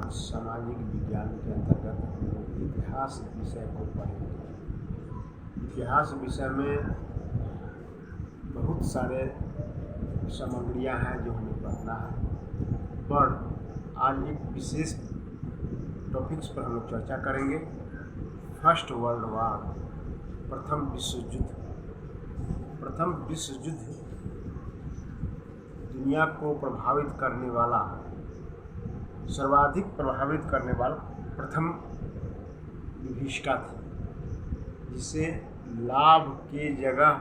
आज सामाजिक विज्ञान के अंतर्गत हम लोग इतिहास विषय को पढ़ेंगे। इतिहास विषय में बहुत सारे सामग्रियाँ हैं जो हमें पढ़ना है, पर आज एक विशेष टॉपिक्स पर हम लोग चर्चा करेंगे। फर्स्ट वर्ल्ड वार, प्रथम विश्व युद्ध। प्रथम विश्व युद्ध दुनिया को प्रभावित करने वाला, सर्वाधिक प्रभावित करने वाला प्रथम विभीषिका थी, जिसे लाभ के जगह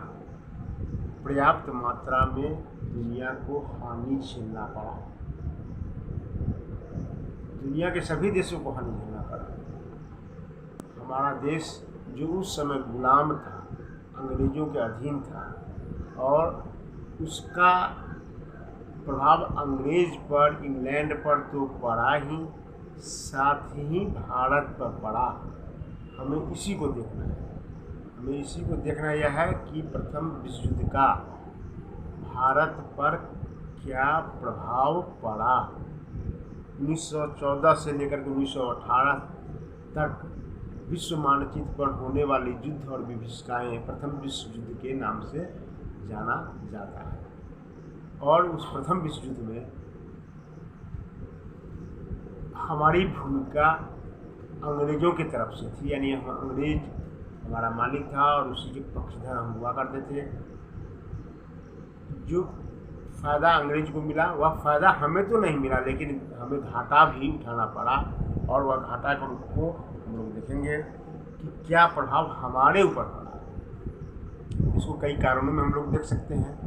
पर्याप्त मात्रा में दुनिया को हानि झेलना पड़ा। दुनिया के सभी देशों को हानि झेलना पड़ा। हमारा देश जो उस समय गुलाम था, अंग्रेजों के अधीन था, और उसका प्रभाव अंग्रेज पर, इंग्लैंड पर तो पड़ा ही, साथ ही भारत पर पड़ा। हमें इसी को देखना है। हमें इसी को देखना यह है कि प्रथम विश्व युद्ध का भारत पर क्या प्रभाव पड़ा। 1914 से लेकर के 1918 तक विश्व मानचित्र पर होने वाले युद्ध और विभीषिकाएँ प्रथम विश्व युद्ध के नाम से जाना जाता है। और उस प्रथम विश्व युद्ध में हमारी भूमिका अंग्रेज़ों की तरफ से थी, यानी हम अंग्रेज हमारा मालिक था और उसी के पक्षधर हम हुआ करते थे। जो फ़ायदा अंग्रेज को मिला वह फ़ायदा हमें तो नहीं मिला, लेकिन हमें घाटा भी उठाना पड़ा, और वह घाटा को हम लोग देखेंगे कि क्या प्रभाव हमारे ऊपर पड़ा। इसको कई कारणों में हम लोग देख सकते हैं।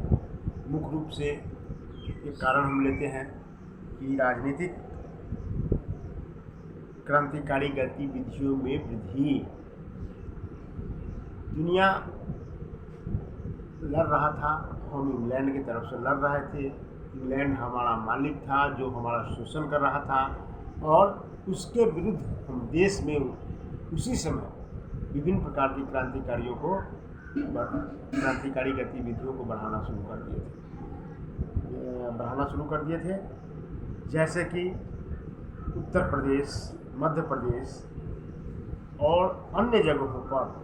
मुख्य रूप से एक कारण हम लेते हैं कि राजनीतिक क्रांतिकारी गतिविधियों में वृद्धि। दुनिया लड़ रहा था, हम इंग्लैंड की तरफ से लड़ रहे थे। इंग्लैंड हमारा मालिक था जो हमारा शोषण कर रहा था, और उसके विरुद्ध हम देश में उसी समय विभिन्न प्रकार की क्रांतिकारी गतिविधियों को बढ़ाना शुरू कर दिए थे। जैसे कि उत्तर प्रदेश, मध्य प्रदेश और अन्य जगहों पर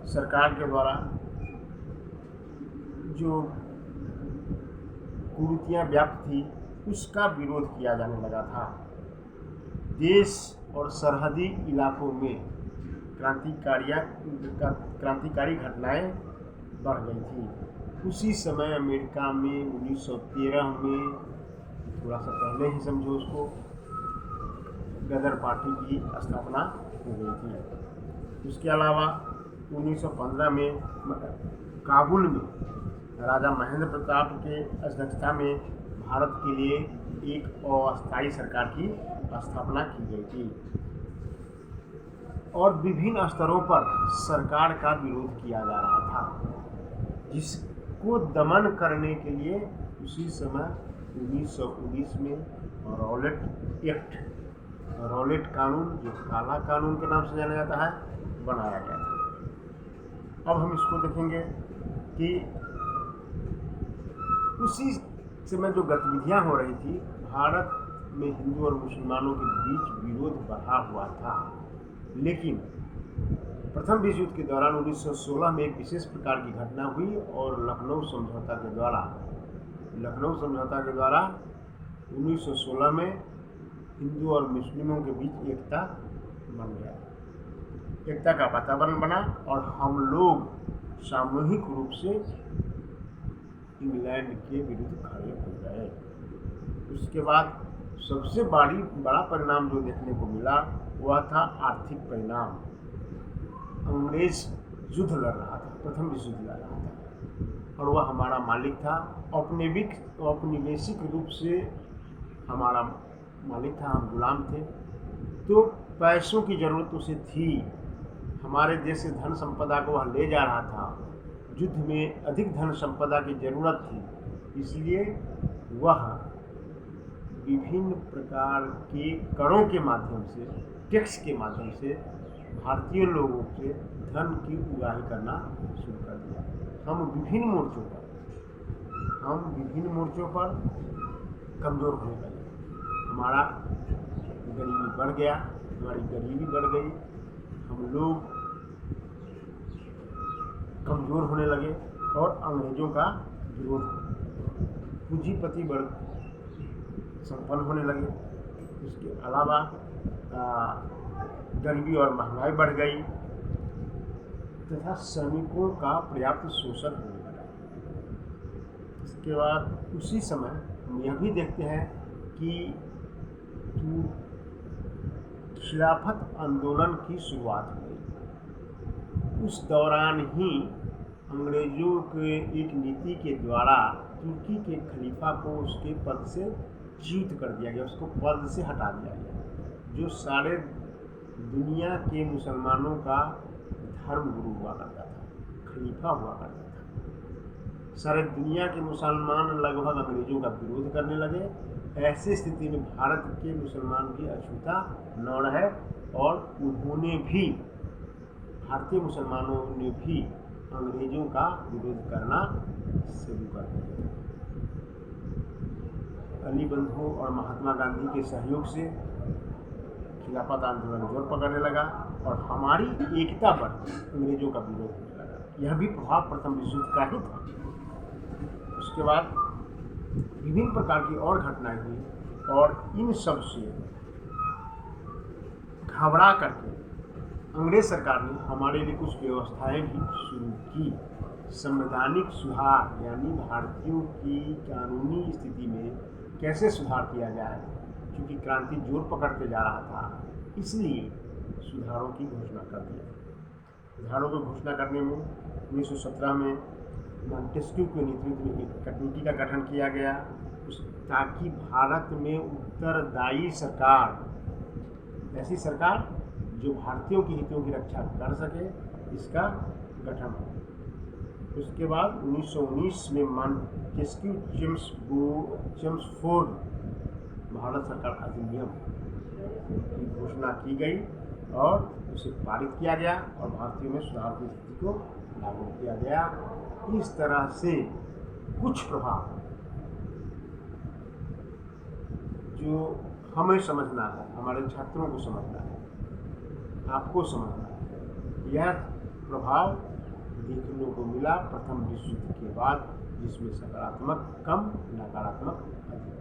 सरकार के द्वारा जो कुरीतियाँ व्याप्त थी उसका विरोध किया जाने लगा था। देश और सरहदी इलाकों में क्रांतिकारी घटनाएं बढ़ गई थी। उसी समय अमेरिका में 1913 में, थोड़ा सा पहले ही समझो उसको, गदर पार्टी की स्थापना हो गई थी। उसके अलावा 1915 में काबुल में राजा महेंद्र प्रताप के अध्यक्षता में भारत के लिए एक अस्थायी सरकार की स्थापना की गई थी, और विभिन्न स्तरों पर सरकार का विरोध किया जा रहा था, जिसको दमन करने के लिए उसी समय 1919 में रॉलेट कानून, जो काला कानून के नाम से जाना जाता है, बनाया गया था। अब हम इसको देखेंगे कि उसी समय जो गतिविधियां हो रही थी, भारत में हिंदू और मुसलमानों के बीच विरोध बढ़ा हुआ था। लेकिन प्रथम विश्व युद्ध के दौरान 1916 में एक विशेष प्रकार की घटना हुई, और लखनऊ समझौता के द्वारा 1916 में हिंदू और मुस्लिमों के बीच एकता बन गया, एकता का वातावरण बना, और हम लोग सामूहिक रूप से इंग्लैंड के विरुद्ध खड़े हो गए। उसके बाद सबसे बड़ा परिणाम जो देखने को मिला वह था आर्थिक परिणाम। अंग्रेज युद्ध लड़ रहा था, प्रथम विश्व युद्ध लड़ रहा था, और वह हमारा मालिक था। औपनिवेशिक रूप से हमारा मालिक था, हम गुलाम थे, तो पैसों की ज़रूरत उसे थी। हमारे देश से धन संपदा को वह ले जा रहा था। युद्ध में अधिक धन संपदा की ज़रूरत थी, इसलिए वह विभिन्न प्रकार के करों के माध्यम से, टैक्स के माध्यम से भारतीय लोगों से धन की उगाही करना शुरू कर दिया। हम विभिन्न मोर्चों पर कमज़ोर होने लगे, हमारा गरीबी बढ़ गया, हमारी गरीबी बढ़ गई, हम लोग कमज़ोर होने लगे और अंग्रेज़ों का विरोध, पूंजीपति वर्ग संपन्न होने लगे। इसके अलावा गरीबी और महंगाई बढ़ गई तथा श्रमिकों का पर्याप्त शोषण होने लगा। इसके बाद उसी समय हम यह भी देखते हैं कि खिलाफत आंदोलन की शुरुआत हुई। उस दौरान ही अंग्रेज़ों के एक नीति के द्वारा तुर्की के खलीफा को उसके पद से च्युत कर दिया गया, उसको पद से हटा दिया गया, जो सारे दुनिया के मुसलमानों का धर्म गुरु हुआ करता था, खलीफा हुआ करता था। सारे दुनिया के मुसलमान लगभग अंग्रेज़ों का विरोध करने लगे। ऐसी स्थिति में भारत के मुसलमान भी अछूता न रहे और उन्होंने भी, भारतीय मुसलमानों ने भी अंग्रेज़ों का विरोध करना शुरू कर दिया। अली बंधु और महात्मा गांधी के सहयोग से खिलाफत आंदोलन जोर पकड़ने लगा और हमारी एकता पर अंग्रेज़ों का विरोध होने लगा। यह भी प्रभाव प्रथम विश्व युद्ध का ही था। उसके बाद विभिन्न प्रकार की और घटनाएं हुई और इन सब से घबरा करके अंग्रेज सरकार ने हमारे लिए कुछ व्यवस्थाएं भी शुरू की। संवैधानिक सुधार, यानी भारतीयों की कानूनी स्थिति में कैसे सुधार किया जाए, क्योंकि क्रांति जोर पकड़ते जा रहा था, इसलिए सुधारों की घोषणा कर दिया। सुधारों की घोषणा करने में 1917 में मॉन्टेस्क्यू के नेतृत्व में एक कमेटी का गठन किया गया, ताकि भारत में उत्तरदायी सरकार, ऐसी सरकार जो भारतीयों के हितों की रक्षा कर सके, इसका गठन हो। उसके बाद 1919 में मॉन्टेस्क्यू चेम्सफोर्ड भारत सरकार अधिनियम की घोषणा की गई और उसे पारित किया गया और भारतीयों में सुधार की स्थिति को लागू किया गया। इस तरह से कुछ प्रभाव जो हमें समझना है, हमारे छात्रों को समझना है, आपको समझना है, यह प्रभाव देखने को मिला प्रथम विश्व युद्ध के बाद, जिसमें सकारात्मक कम, नकारात्मक अधिक।